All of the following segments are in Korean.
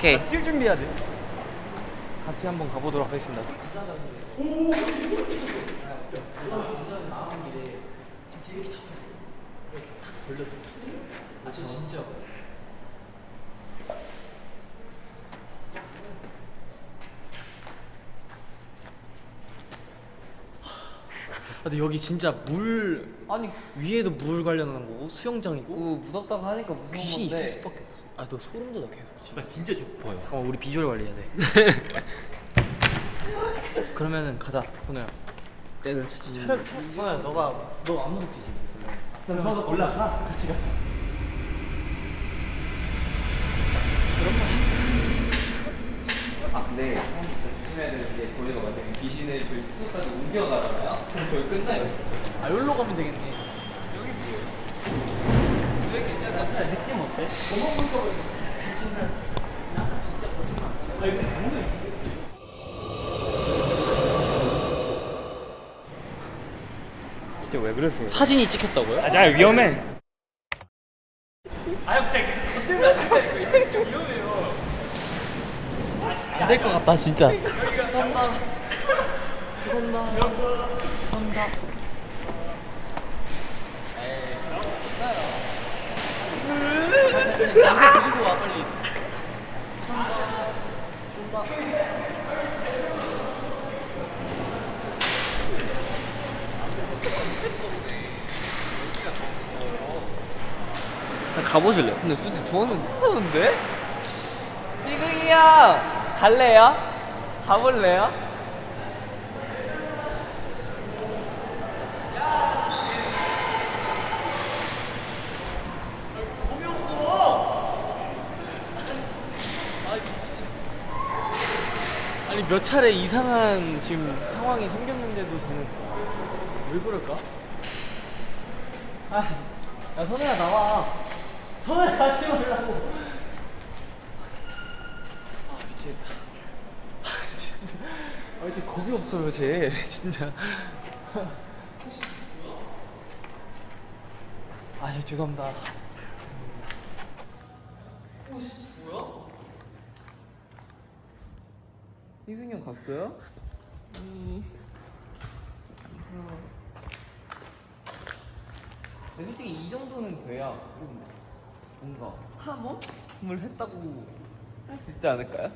오케이. 뛸 준비해야 돼. 같이 한번 가보도록 하겠습니다. 근데 여기 진짜 물 아니 위에도 물 관련한 거고 수영장이고 그 무섭다고 하니까 무서운 귀신이 건데. 있을 수밖에 없어. 아 너 소름 돋아 계속. 나 진짜 좋아요. 잠깐만 우리 비주얼 관리해야 돼. 그러면은 가자 선우야. 선우야 너 안 무섭지 지금? 그럼 올라가. 같이 가자. 아 근데 조심해야 되는 게 저희가 만약에 귀신을 저희 숙소까지 옮겨가잖아요. 그럼 거의 끝나요. 아 여기로 가면 되겠네. 왜 괜찮아? 느낌 어때? 도망 볼까 봐 괜찮아. 약간 진짜 거짓말. 아 이거 뭔가 진짜 왜 그러세요? 사진이 찍혔다고요? 아, 자 위험해. 안 될 것 같다 진짜. 죄송합니다. 죄송합니다. 에이. 남자 데리고 와 빨리. 가보실래요? 근데 솔직히 저는 무서운데? 희승이 형 갈래요? 가볼래요? 겁이 없어. 진짜. 아니 몇 차례 이상한 지금 상황이 생겼는데도 저는 왜 그럴까? 야 선우야 나와. 선우야 같이 말라고. 미치겠다. 진짜. 왜 이렇게 겁이 없어요 쟤 진짜. 죄송합니다. 뭐야? 희승이 형 갔어요? 솔직히 이 정도는 돼야 좀 뭔가 탐험을 했다고 할 수 있지 않을까요?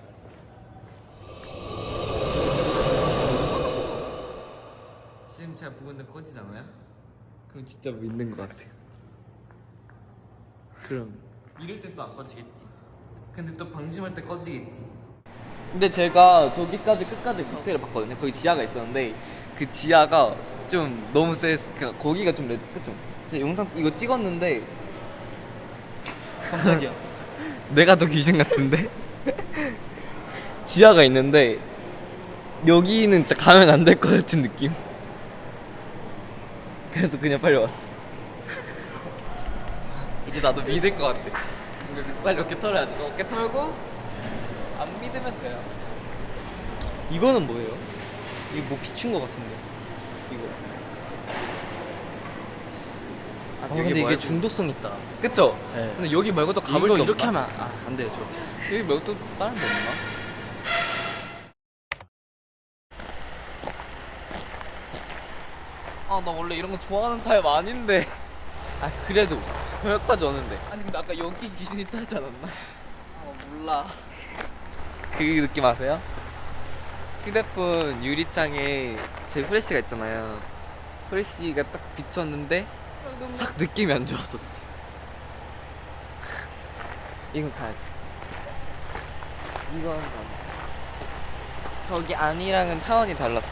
지금 제가 보고 있는데 꺼지잖아요? 그럼 진짜 뭐 있는 것 같아요. 그럼 이럴 때 또 안 꺼지겠지. 근데 또 방심할 때 꺼지겠지. 근데 제가 저기까지 끝까지 칵테일을 봤거든요. 거기 지하가 있었는데 그 지하가 좀 너무 셌어. 그러니까 거기가 좀 레드. 그쵸? 제가 영상 이거 찍었는데 깜짝이야. 내가 더 귀신 같은데? 지하가 있는데 여기는 진짜 가면 안 될 것 같은 느낌. 그래서 그냥 빨리 왔어. 이제 나도 믿을 것 같아. 빨리 어깨 털어야 돼. 어깨 털고 안 믿으면 돼요. 이거는 뭐예요? 이거 뭐 비춘 거 같은데. 이거. 근데 이게 중독성 있다. 그쵸? 네. 근데 여기 말고 또 가볼 이거 데 이렇게 없나? 하면 안 돼요 저. 여기 말고 또 다른 데 없나? 나 원래 이런 거 좋아하는 타입 아닌데. 그래도 여기까지 오는데. 아니 근데 아까 여기 귀신 있다 하지 않았나? 몰라. 그 느낌 아세요? 휴대폰 유리창에 제 후레쉬가 있잖아요. 후레쉬가 딱 비쳤는데 싹 느낌이 안 좋았었어. 이건 가야 돼. 이건 가야 돼. 저기 안이랑은 차원이 달랐어.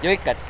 여기까지.